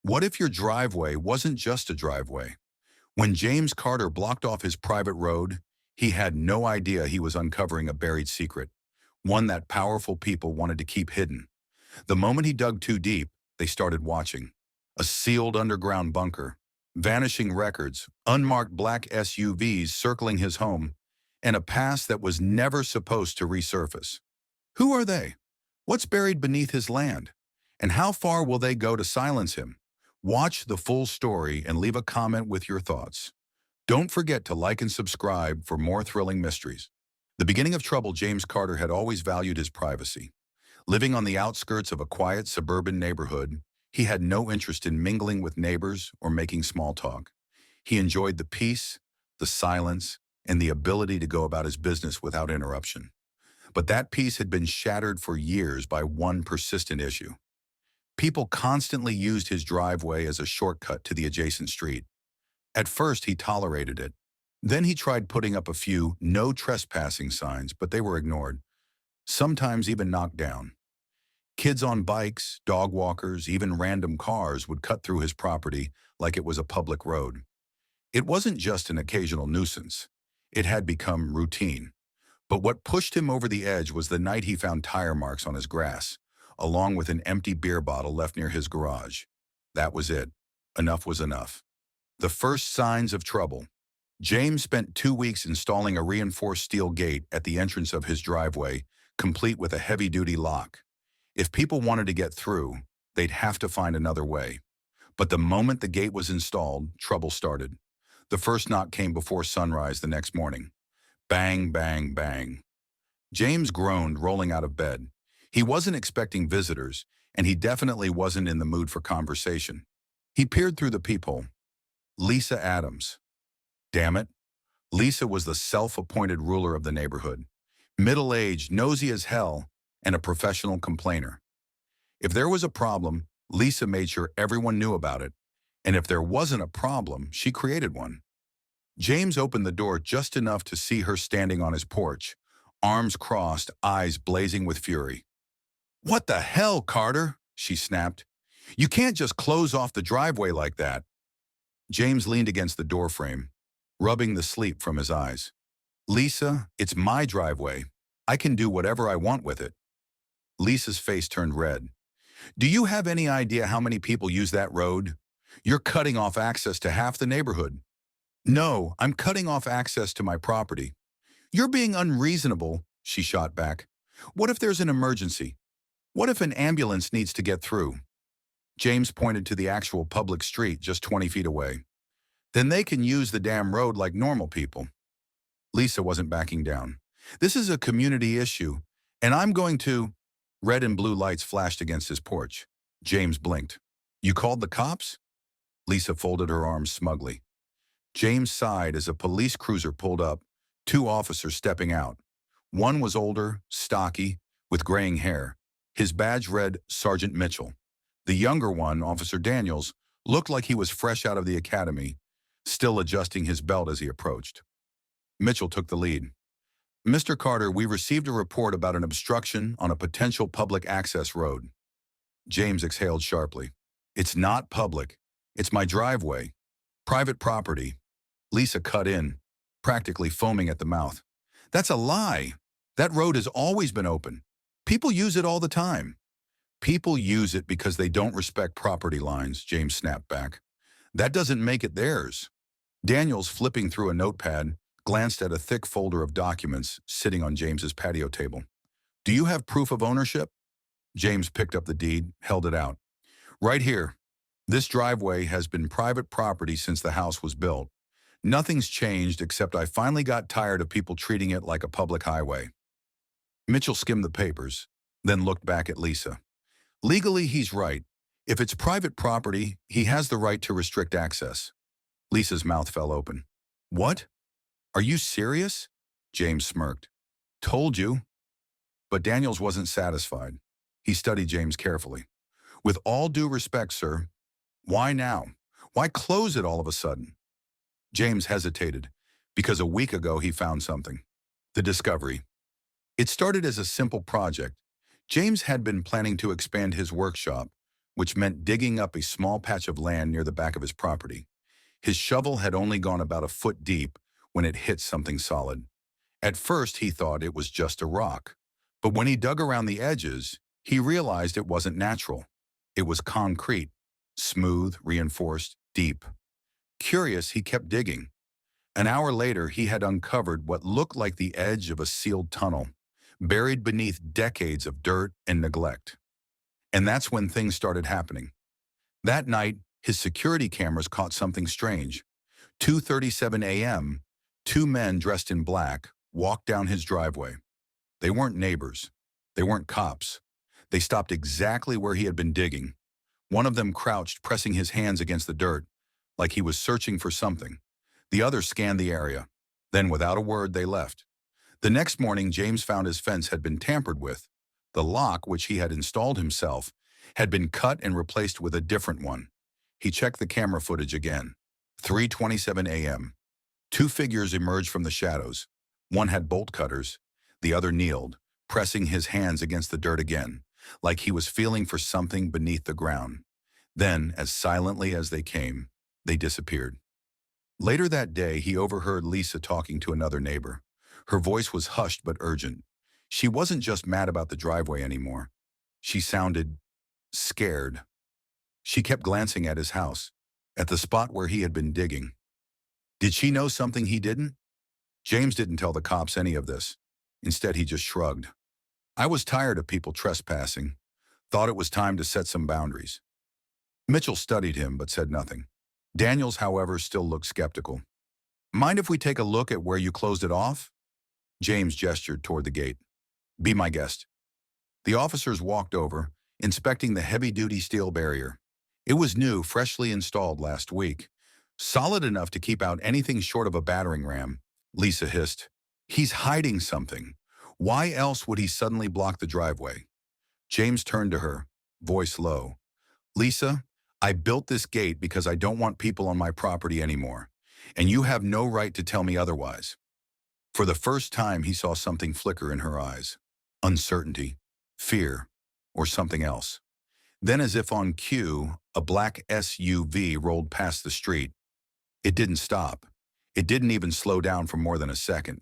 What if your driveway wasn't just a driveway? When James Carter blocked off his private road, he had no idea he was uncovering a buried secret, one that powerful people wanted to keep hidden. The moment he dug too deep, they started watching. A sealed underground bunker, vanishing records, unmarked black SUVs circling his home, and a past that was never supposed to resurface. Who are they? What's buried beneath his land? And how far will they go to silence him? Watch the full story and leave a comment with your thoughts. Don't forget to like and subscribe for more thrilling mysteries. The beginning of trouble, James Carter had always valued his privacy. Living on the outskirts of a quiet suburban neighborhood, he had no interest in mingling with neighbors or making small talk. He enjoyed the peace, the silence, and the ability to go about his business without interruption. But that peace had been shattered for years by one persistent issue. People constantly used his driveway as a shortcut to the adjacent street. At first, he tolerated it. Then he tried putting up a few no trespassing signs, but they were ignored, sometimes even knocked down. Kids on bikes, dog walkers, even random cars would cut through his property like it was a public road. It wasn't just an occasional nuisance. It had become routine. But what pushed him over the edge was the night he found tire marks on his grass, along with an empty beer bottle left near his garage. That was it. Enough was enough. The first signs of trouble. James spent 2 weeks installing a reinforced steel gate at the entrance of his driveway, complete with a heavy-duty lock. If people wanted to get through, they'd have to find another way. But the moment the gate was installed, trouble started. The first knock came before sunrise the next morning. Bang, bang, bang. James groaned, rolling out of bed. He wasn't expecting visitors, and he definitely wasn't in the mood for conversation. He peered through the peephole. Lisa Adams. Damn it. Lisa was the self-appointed ruler of the neighborhood. Middle-aged, nosy as hell, and a professional complainer. If there was a problem, Lisa made sure everyone knew about it, and if there wasn't a problem, she created one. James opened the door just enough to see her standing on his porch, arms crossed, eyes blazing with fury. "What the hell, Carter?" she snapped. "You can't just close off the driveway like that." James leaned against the doorframe, rubbing the sleep from his eyes. "Lisa, it's my driveway. I can do whatever I want with it." Lisa's face turned red. "Do you have any idea how many people use that road? You're cutting off access to half the neighborhood." "No, I'm cutting off access to my property." "You're being unreasonable," she shot back. "What if there's an emergency? What if an ambulance needs to get through?" James pointed to the actual public street just 20 feet away. "Then they can use the damn road like normal people." Lisa wasn't backing down. "This is a community issue, and I'm going to—" Red and blue lights flashed against his porch. James blinked. "You called the cops?" Lisa folded her arms smugly. James sighed as a police cruiser pulled up, 2 officers stepping out. One was older, stocky, with graying hair. His badge read Sergeant Mitchell. The younger one, Officer Daniels, looked like he was fresh out of the academy, still adjusting his belt as he approached. Mitchell took the lead. "Mr. Carter, we received a report about an obstruction on a potential public access road." James exhaled sharply. "It's not public. It's my driveway. Private property." Lisa cut in, practically foaming at the mouth. "That's a lie. That road has always been open. People use it all the time." "People use it because they don't respect property lines," James snapped back. "That doesn't make it theirs." Daniels, flipping through a notepad, glanced at a thick folder of documents sitting on James's patio table. "Do you have proof of ownership?" James picked up the deed, held it out. "Right here. This driveway has been private property since the house was built. Nothing's changed except I finally got tired of people treating it like a public highway." Mitchell skimmed the papers, then looked back at Lisa. "Legally, he's right. If it's private property, he has the right to restrict access." Lisa's mouth fell open. "What? Are you serious?" James smirked. "Told you." But Daniels wasn't satisfied. He studied James carefully. "With all due respect, sir, why now? Why close it all of a sudden?" James hesitated, because a week ago he found something. The discovery. It started as a simple project. James had been planning to expand his workshop, which meant digging up a small patch of land near the back of his property. His shovel had only gone about a foot deep when it hit something solid. At first, he thought it was just a rock. But when he dug around the edges, he realized it wasn't natural. It was concrete, smooth, reinforced, deep. Curious, he kept digging. An hour later, he had uncovered what looked like the edge of a sealed tunnel, buried beneath decades of dirt and neglect. And that's when things started happening. That night, his security cameras caught something strange. 2:37 a.m., two men dressed in black walked down his driveway. They weren't neighbors. They weren't cops. They stopped exactly where he had been digging. One of them crouched, pressing his hands against the dirt, like he was searching for something. The other scanned the area. Then, without a word, they left. The next morning, James found his fence had been tampered with. The lock, which he had installed himself, had been cut and replaced with a different one. He checked the camera footage again. 3:27 a.m. Two figures emerged from the shadows. One had bolt cutters. The other kneeled, pressing his hands against the dirt again, like he was feeling for something beneath the ground. Then, as silently as they came, they disappeared. Later that day, he overheard Lisa talking to another neighbor. Her voice was hushed but urgent. She wasn't just mad about the driveway anymore. She sounded scared. She kept glancing at his house, at the spot where he had been digging. Did she know something he didn't? James didn't tell the cops any of this. Instead, he just shrugged. I was tired of people trespassing. Thought it was time to set some boundaries. Mitchell studied him but said nothing. Daniels, however, still looked skeptical. Mind if we take a look at where you closed it off? James gestured toward the gate. Be my guest. The officers walked over, inspecting the heavy-duty steel barrier. It was new, freshly installed last week. Solid enough to keep out anything short of a battering ram. Lisa hissed. He's hiding something. Why else would he suddenly block the driveway? James turned to her, voice low. Lisa, I built this gate because I don't want people on my property anymore, and you have no right to tell me otherwise. For the first time, he saw something flicker in her eyes. Uncertainty, fear, or something else. Then, as if on cue, a black SUV rolled past the street. It didn't stop. It didn't even slow down for more than a second.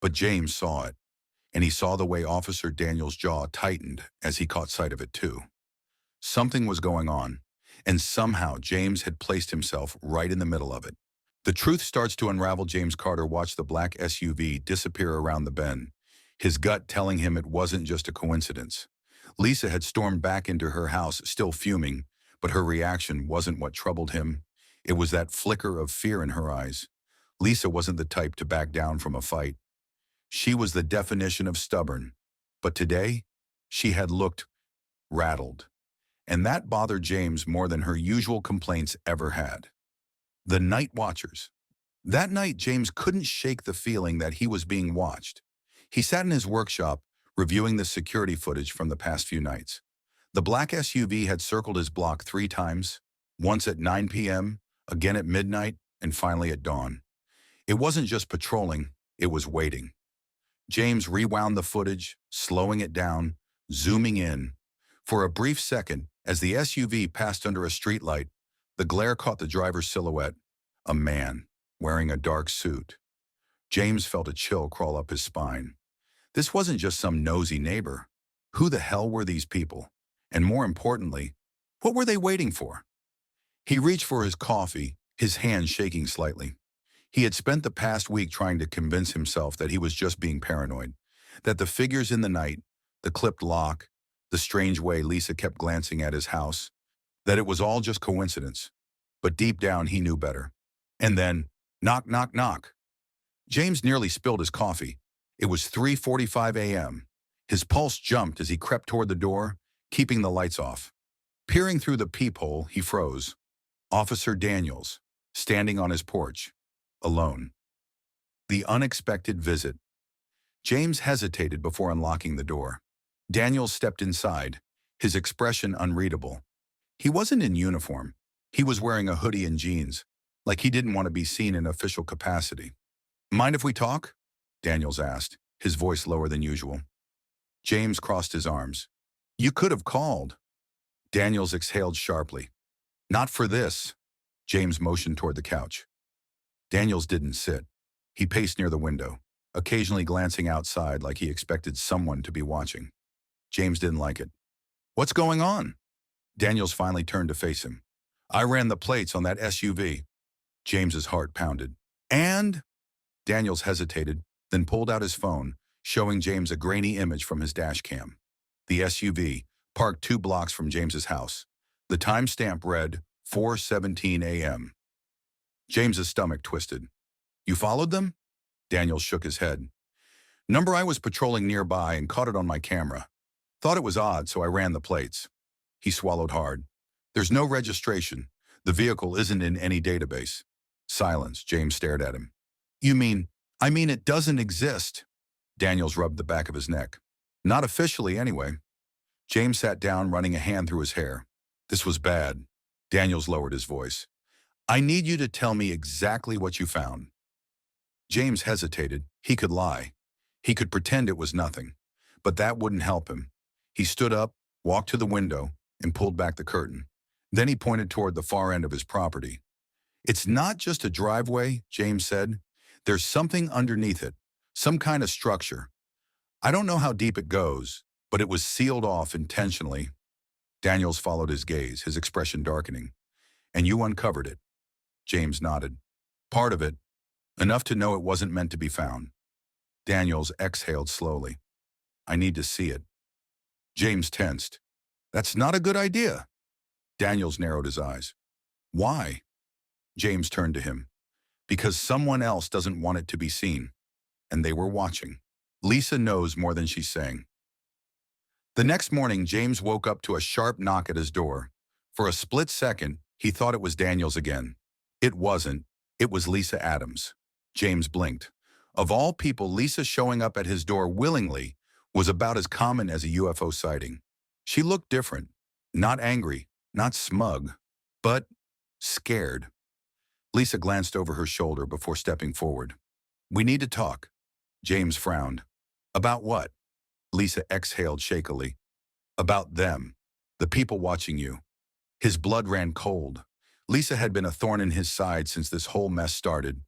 But James saw it, and he saw the way Officer Daniels' jaw tightened as he caught sight of it too. Something was going on, and somehow James had placed himself right in the middle of it. The truth starts to unravel. James Carter watched the black SUV disappear around the bend, his gut telling him it wasn't just a coincidence. Lisa had stormed back into her house, still fuming, but her reaction wasn't what troubled him. It was that flicker of fear in her eyes. Lisa wasn't the type to back down from a fight. She was the definition of stubborn. But today, she had looked rattled. And that bothered James more than her usual complaints ever had. The night watchers. That night, James couldn't shake the feeling that he was being watched. He sat in his workshop, reviewing the security footage from the past few nights. The black SUV had circled his block 3 times, once at 9 p.m., again at midnight, and finally at dawn. It wasn't just patrolling, it was waiting. James rewound the footage, slowing it down, zooming in. For a brief second, as the SUV passed under a streetlight, the glare caught the driver's silhouette, a man wearing a dark suit. James felt a chill crawl up his spine. This wasn't just some nosy neighbor. Who the hell were these people? And more importantly, what were they waiting for? He reached for his coffee, his hand shaking slightly. He had spent the past week trying to convince himself that he was just being paranoid, that the figures in the night, the clipped lock, the strange way Lisa kept glancing at his house, that it was all just coincidence. But deep down, he knew better. And then, knock, knock, knock. James nearly spilled his coffee. It was 3:45 a.m. His pulse jumped as he crept toward the door, keeping the lights off. Peering through the peephole, he froze. Officer Daniels, standing on his porch, alone. The unexpected visit. James hesitated before unlocking the door. Daniels stepped inside, his expression unreadable. He wasn't in uniform. He was wearing a hoodie and jeans, like he didn't want to be seen in official capacity. Mind if we talk? Daniels asked, his voice lower than usual. James crossed his arms. You could have called. Daniels exhaled sharply. Not for this. James motioned toward the couch. Daniels didn't sit. He paced near the window, occasionally glancing outside like he expected someone to be watching. James didn't like it. What's going on? Daniels finally turned to face him. I ran the plates on that SUV. James's heart pounded. And? Daniels hesitated, then pulled out his phone, showing James a grainy image from his dash cam. The SUV, parked 2 blocks from James's house. The timestamp read 4:17 a.m. James's stomach twisted. You followed them? Daniels shook his head. Number I was patrolling nearby and caught it on my camera. Thought it was odd, so I ran the plates. He swallowed hard. There's no registration. The vehicle isn't in any database. Silence. James stared at him. I mean it doesn't exist. Daniels rubbed the back of his neck. Not officially, anyway. James sat down, running a hand through his hair. This was bad. Daniels lowered his voice. I need you to tell me exactly what you found. James hesitated. He could lie. He could pretend it was nothing. But that wouldn't help him. He stood up, walked to the window, and pulled back the curtain. Then he pointed toward the far end of his property. It's not just a driveway, James said. There's something underneath it, some kind of structure. I don't know how deep it goes, but it was sealed off intentionally. Daniels followed his gaze, his expression darkening. And you uncovered it. James nodded. Part of it, enough to know it wasn't meant to be found. Daniels exhaled slowly. I need to see it. James tensed. That's not a good idea. Daniels narrowed his eyes. Why? James turned to him. Because someone else doesn't want it to be seen. And they were watching. Lisa knows more than she's saying. The next morning, James woke up to a sharp knock at his door. For a split second, he thought it was Daniels again. It wasn't. It was Lisa Adams. James blinked. Of all people, Lisa showing up at his door willingly was about as common as a UFO sighting. She looked different. Not angry, not smug, but scared. Lisa glanced over her shoulder before stepping forward. We need to talk. James frowned. About what? Lisa exhaled shakily. About them. The people watching you. His blood ran cold. Lisa had been a thorn in his side since this whole mess started.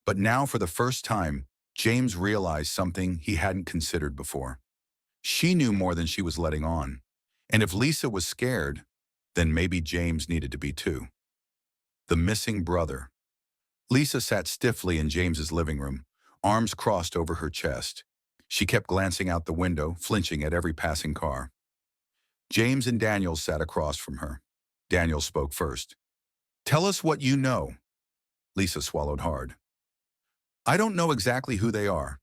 But now, for the first time, James realized something he hadn't considered before. She knew more than she was letting on. And if Lisa was scared, then maybe James needed to be too. The missing brother. Lisa sat stiffly in James's living room, arms crossed over her chest. She kept glancing out the window, flinching at every passing car. James and Daniels sat across from her. Daniels spoke first. Tell us what you know. Lisa swallowed hard. I don't know exactly who they are,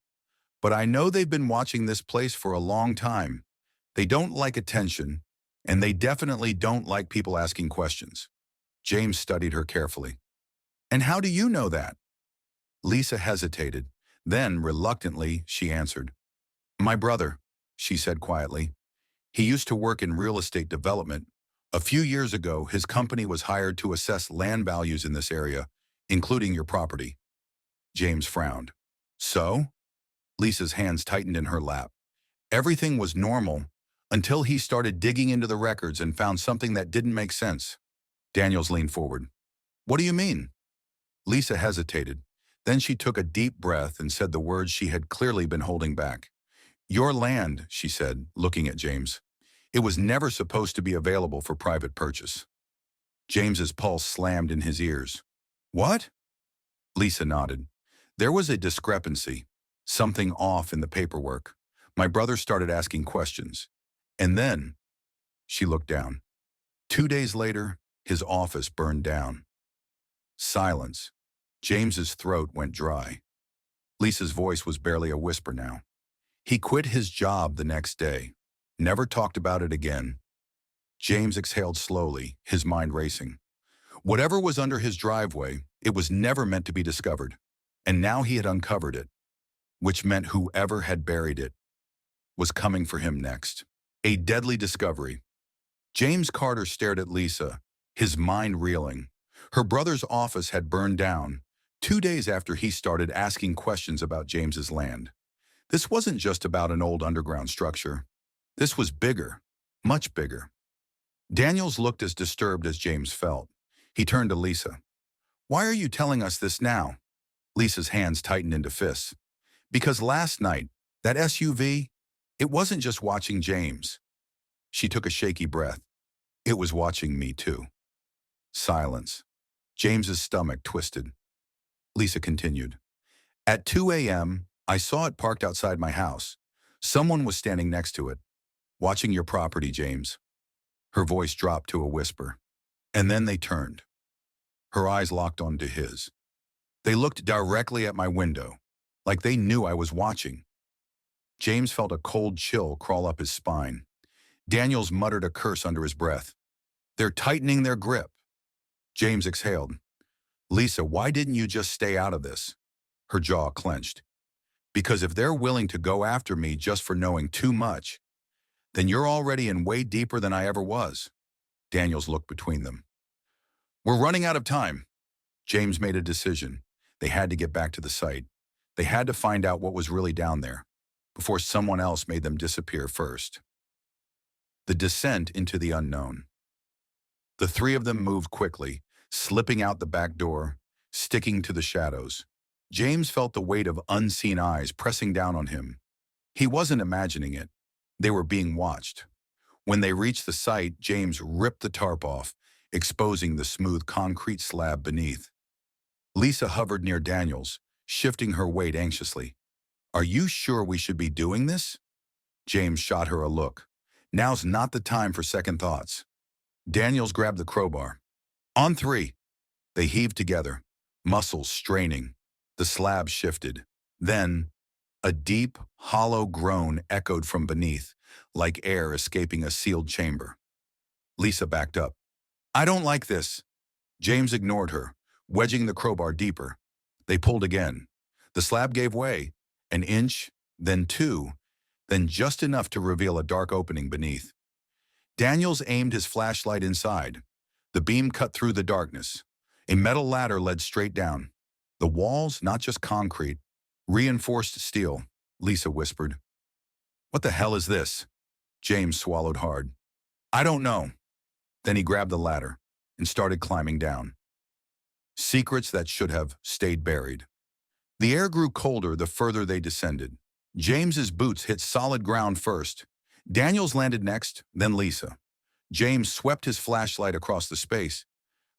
but I know they've been watching this place for a long time. They don't like attention, and they definitely don't like people asking questions. James studied her carefully. And how do you know that? Lisa hesitated. Then, reluctantly, she answered. My brother, she said quietly. He used to work in real estate development. A few years ago, his company was hired to assess land values in this area, including your property. James frowned. So? Lisa's hands tightened in her lap. Everything was normal until he started digging into the records and found something that didn't make sense. Daniels leaned forward. What do you mean? Lisa hesitated. Then she took a deep breath and said the words she had clearly been holding back. Your land, she said, looking at James. It was never supposed to be available for private purchase. James's pulse slammed in his ears. What? Lisa nodded. There was a discrepancy, something off in the paperwork. My brother started asking questions. And then, she looked down. 2 days later, his office burned down. Silence. James's throat went dry. Lisa's voice was barely a whisper now. He quit his job the next day. Never talked about it again. James exhaled slowly, his mind racing. Whatever was under his driveway, it was never meant to be discovered. And now he had uncovered it, which meant whoever had buried it was coming for him next. A deadly discovery. James Carter stared at Lisa, his mind reeling. Her brother's office had burned down 2 days after he started asking questions about James's land. This wasn't just about an old underground structure. This was bigger, much bigger. Daniels looked as disturbed as James felt. He turned to Lisa. "Why are you telling us this now?" Lisa's hands tightened into fists. "Because last night, that SUV, it wasn't just watching James." She took a shaky breath. "It was watching me too." Silence. James's stomach twisted. Lisa continued. "At 2 a.m., I saw it parked outside my house. Someone was standing next to it, watching your property, James." Her voice dropped to a whisper. "And then they turned." Her eyes locked onto his. "They looked directly at my window, like they knew I was watching." James felt a cold chill crawl up his spine. Daniels muttered a curse under his breath. "They're tightening their grip." James exhaled. "Lisa, why didn't you just stay out of this?" Her jaw clenched. "Because if they're willing to go after me just for knowing too much, then you're already in way deeper than I ever was." Daniels looked between them. "We're running out of time." James made a decision. They had to get back to the site. They had to find out what was really down there, before someone else made them disappear first. The descent into the unknown. The three of them moved quickly, slipping out the back door, sticking to the shadows. James felt the weight of unseen eyes pressing down on him. He wasn't imagining it. They were being watched. When they reached the site, James ripped the tarp off, exposing the smooth concrete slab beneath. Lisa hovered near Daniels, shifting her weight anxiously. "Are you sure we should be doing this?" James shot her a look. "Now's not the time for second thoughts." Daniels grabbed the crowbar. "On three." They heaved together, muscles straining. The slab shifted. Then, a deep, hollow groan echoed from beneath, like air escaping a sealed chamber. Lisa backed up. "I don't like this." James ignored her, wedging the crowbar deeper. They pulled again. The slab gave way, an inch, then two, then just enough to reveal a dark opening beneath. Daniels aimed his flashlight inside. The beam cut through the darkness. A metal ladder led straight down. The walls, not just concrete, reinforced steel, Lisa whispered. "What the hell is this?" James swallowed hard. "I don't know." Then he grabbed the ladder and started climbing down. Secrets that should have stayed buried. The air grew colder the further they descended. James's boots hit solid ground first. Daniels landed next, then Lisa. James swept his flashlight across the space.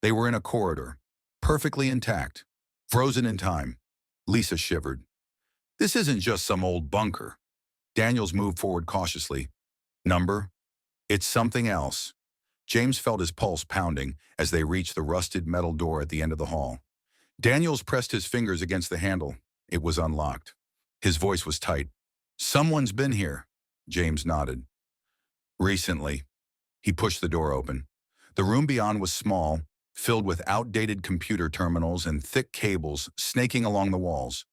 They were in a corridor, perfectly intact, frozen in time. Lisa shivered. "This isn't just some old bunker." Daniels moved forward cautiously. "Number? It's something else." James felt his pulse pounding as they reached the rusted metal door at the end of the hall. Daniels pressed his fingers against the handle. It was unlocked. His voice was tight. "Someone's been here." James nodded. "Recently." He pushed the door open. The room beyond was small, filled with outdated computer terminals and thick cables snaking along the walls.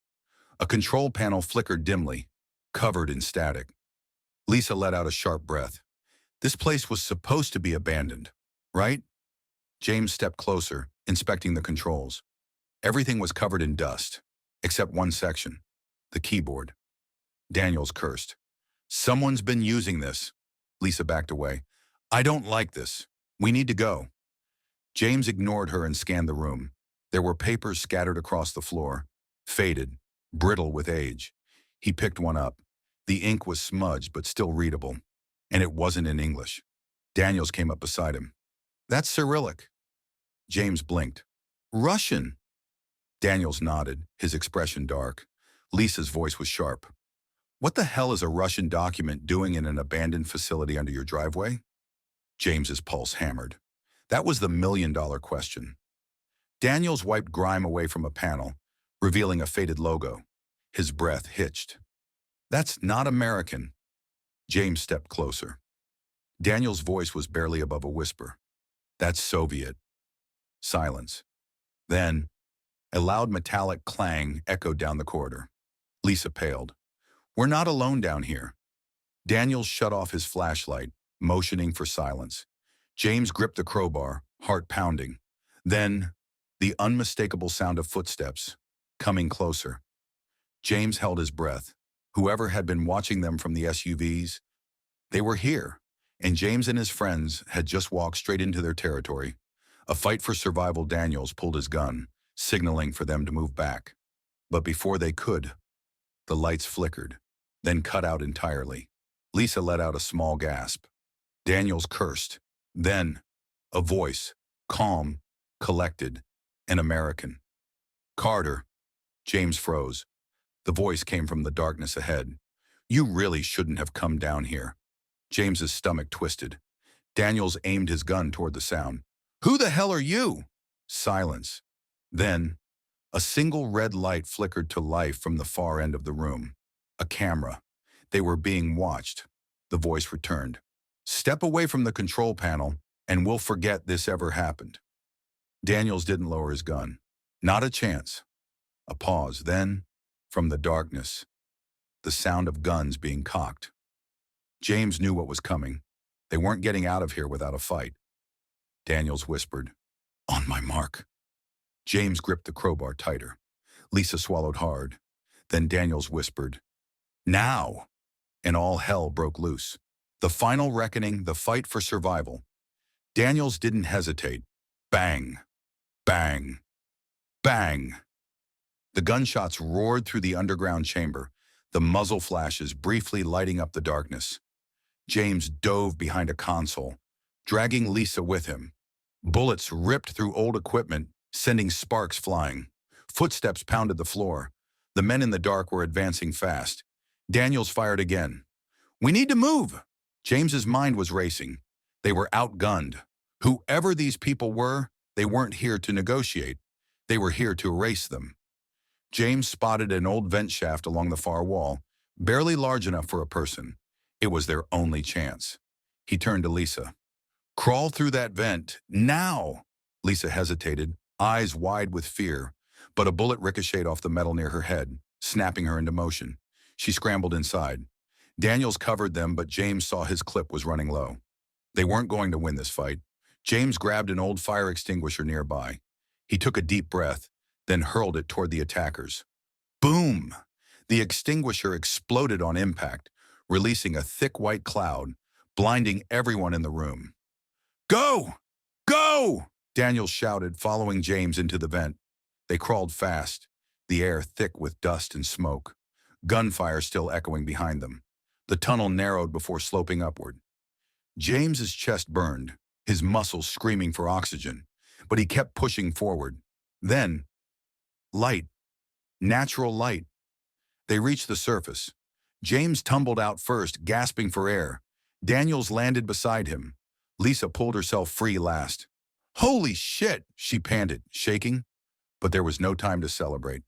A control panel flickered dimly, covered in static. Lisa let out a sharp breath. This place was supposed to be abandoned, right? James stepped closer, inspecting the controls. Everything was covered in dust, except one section, the keyboard. Daniels cursed. "Someone's been using this." Lisa backed away. "I don't like this. We need to go." James ignored her and scanned the room. There were papers scattered across the floor, faded, brittle with age. He picked one up. The ink was smudged but still readable, and it wasn't in English. Daniels came up beside him. "That's Cyrillic." James blinked. "Russian." Daniels nodded, his expression dark. Lisa's voice was sharp. "What the hell is a Russian document doing in an abandoned facility under your driveway?" James's pulse hammered. That was the million-dollar question. Daniels wiped grime away from a panel, revealing a faded logo. His breath hitched. "That's not American." James stepped closer. Daniel's voice was barely above a whisper. "That's Soviet." Silence. Then, a loud metallic clang echoed down the corridor. Lisa paled. "We're not alone down here." Daniels shut off his flashlight, motioning for silence. James gripped the crowbar, heart pounding. Then, the unmistakable sound of footsteps, coming closer. James held his breath. Whoever had been watching them from the SUVs, they were here, and James and his friends had just walked straight into their territory. A fight for survival. Daniels pulled his gun, signaling for them to move back. But before they could, the lights flickered, then cut out entirely. Lisa let out a small gasp. Daniels cursed. Then, a voice, calm, collected, and American. "Carter." James froze. The voice came from the darkness ahead. "You really shouldn't have come down here." James's stomach twisted. Daniels aimed his gun toward the sound. "Who the hell are you?" Silence. Then, a single red light flickered to life from the far end of the room. A camera. They were being watched. The voice returned. "Step away from the control panel, and we'll forget this ever happened." Daniels didn't lower his gun. Not a chance. A pause. Then, from the darkness, the sound of guns being cocked. James knew what was coming. They weren't getting out of here without a fight. Daniels whispered, "On my mark." James gripped the crowbar tighter. Lisa swallowed hard. Then Daniels whispered, "Now!" And all hell broke loose. The final reckoning, the fight for survival. Daniels didn't hesitate. Bang! Bang! Bang! The gunshots roared through the underground chamber, the muzzle flashes briefly lighting up the darkness. James dove behind a console, dragging Lisa with him. Bullets ripped through old equipment, sending sparks flying. Footsteps pounded the floor. The men in the dark were advancing fast. Daniels fired again. "We need to move!" James's mind was racing. They were outgunned. Whoever these people were, they weren't here to negotiate. They were here to erase them. James spotted an old vent shaft along the far wall, barely large enough for a person. It was their only chance. He turned to Lisa. "Crawl through that vent, now!" Lisa hesitated, eyes wide with fear, but a bullet ricocheted off the metal near her head, snapping her into motion. She scrambled inside. Daniels covered them, but James saw his clip was running low. They weren't going to win this fight. James grabbed an old fire extinguisher nearby. He took a deep breath, then hurled it toward the attackers. Boom! The extinguisher exploded on impact, releasing a thick white cloud, blinding everyone in the room. "Go! Go!" Daniels shouted, following James into the vent. They crawled fast, the air thick with dust and smoke, gunfire still echoing behind them. The tunnel narrowed before sloping upward. James's chest burned, his muscles screaming for oxygen, but he kept pushing forward. Then, light. Natural light. They reached the surface. James tumbled out first, gasping for air. Daniels landed beside him. Lisa pulled herself free last. "Holy shit!" she panted, shaking. But there was no time to celebrate,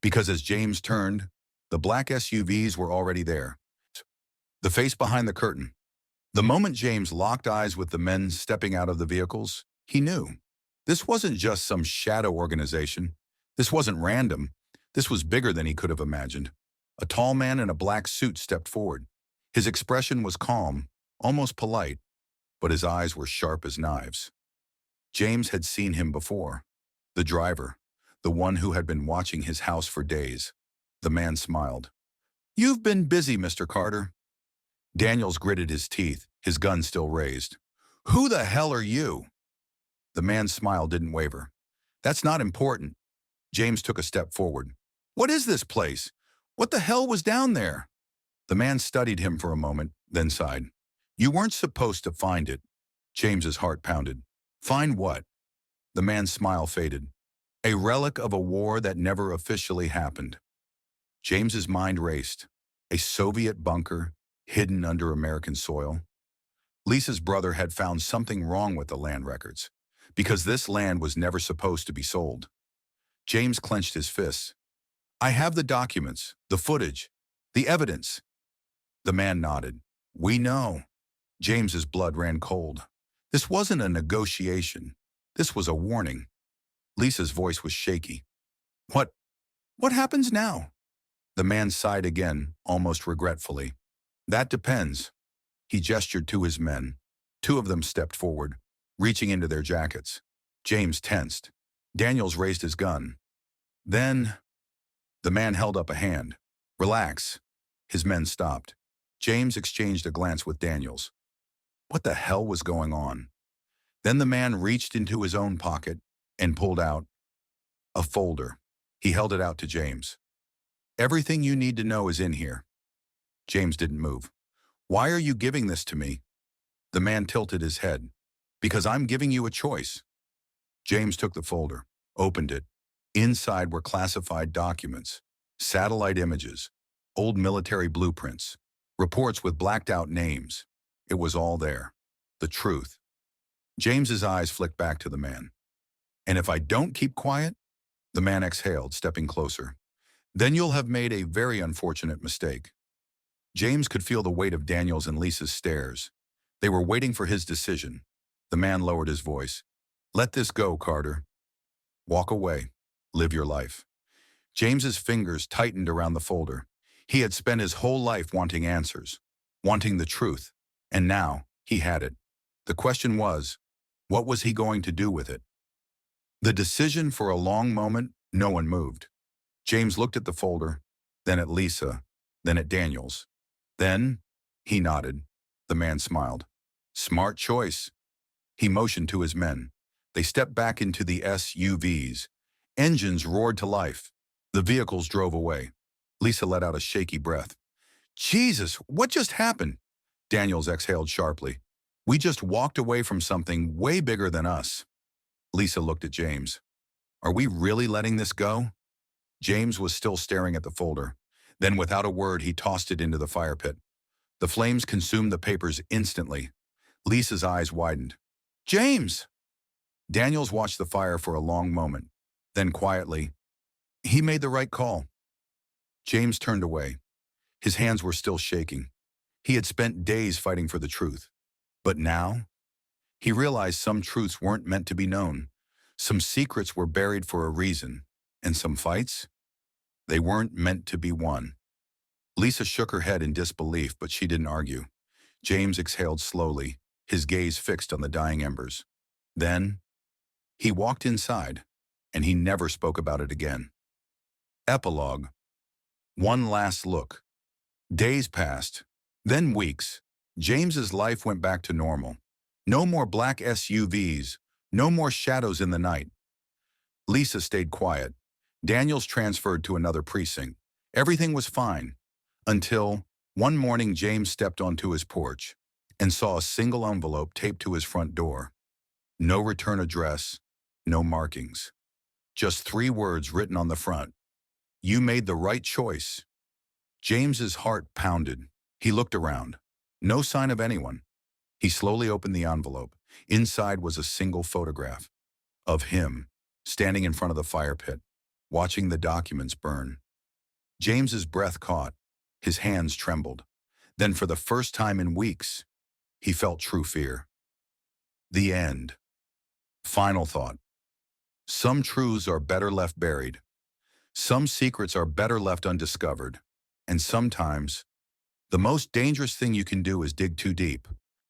because as James turned, the black SUVs were already there. The face behind the curtain. The moment James locked eyes with the men stepping out of the vehicles, he knew. This wasn't just some shadow organization. This wasn't random. This was bigger than he could have imagined. A tall man in a black suit stepped forward. His expression was calm, almost polite, but his eyes were sharp as knives. James had seen him before. The driver, the one who had been watching his house for days. The man smiled. "You've been busy, Mr. Carter." Daniels gritted his teeth, his gun still raised. "Who the hell are you?" The man's smile didn't waver. "That's not important." James took a step forward. "What is this place? What the hell was down there?" The man studied him for a moment, then sighed. "You weren't supposed to find it." James's heart pounded. "Find what?" The man's smile faded. "A relic of a war that never officially happened." James's mind raced. A Soviet bunker, hidden under American soil. Lisa's brother had found something wrong with the land records, because this land was never supposed to be sold. James clenched his fists. "I have the documents, the footage, the evidence." The man nodded. "We know." James's blood ran cold. This wasn't a negotiation. This was a warning. Lisa's voice was shaky. What happens now?" The man sighed again, almost regretfully. "That depends." He gestured to his men. Two of them stepped forward, reaching into their jackets. James tensed. Daniels raised his gun. Then, the man held up a hand. "Relax." His men stopped. James exchanged a glance with Daniels. What the hell was going on? Then the man reached into his own pocket and pulled out a folder. He held it out to James. Everything you need to know is in here. James didn't move. Why are you giving this to me? The man tilted his head. Because I'm giving you a choice. James took the folder, opened it. Inside were classified documents, satellite images, old military blueprints, reports with blacked out names. It was all there. The truth. James's eyes flicked back to the man. And if I don't keep quiet? The man exhaled, stepping closer. Then you'll have made a very unfortunate mistake. James could feel the weight of Daniel's and Lisa's stares. They were waiting for his decision. The man lowered his voice. Let this go, Carter. Walk away. Live your life. James's fingers tightened around the folder. He had spent his whole life wanting answers, wanting the truth, and now he had it. The question was, what was he going to do with it? The decision. For a long moment, no one moved. James looked at the folder, then at Lisa, then at Daniels. Then he nodded. The man smiled. Smart choice. He motioned to his men. They stepped back into the SUVs. Engines roared to life. The vehicles drove away. Lisa let out a shaky breath. Jesus, what just happened? Daniels exhaled sharply. We just walked away from something way bigger than us. Lisa looked at James. Are we really letting this go? James was still staring at the folder. Then without a word, he tossed it into the fire pit. The flames consumed the papers instantly. Lisa's eyes widened. James! Daniels watched the fire for a long moment. Then quietly, he made the right call. James turned away. His hands were still shaking. He had spent days fighting for the truth. But now, he realized some truths weren't meant to be known. Some secrets were buried for a reason. And some fights? They weren't meant to be won. Lisa shook her head in disbelief, but she didn't argue. James exhaled slowly, his gaze fixed on the dying embers. Then, he walked inside, and he never spoke about it again. Epilogue. One last look. Days passed, then weeks. James's life went back to normal. No more black SUVs, no more shadows in the night. Lisa stayed quiet. Daniels transferred to another precinct. Everything was fine, until one morning James stepped onto his porch and saw a single envelope taped to his front door. No return address, no markings. Just 3 words written on the front. You made the right choice. James's heart pounded. He looked around. No sign of anyone. He slowly opened the envelope. Inside was a single photograph of him, standing in front of the fire pit, watching the documents burn. James's breath caught. His hands trembled. Then for the first time in weeks, he felt true fear. The end. Final thought. Some truths are better left buried. Some secrets are better left undiscovered. And sometimes, the most dangerous thing you can do is dig too deep.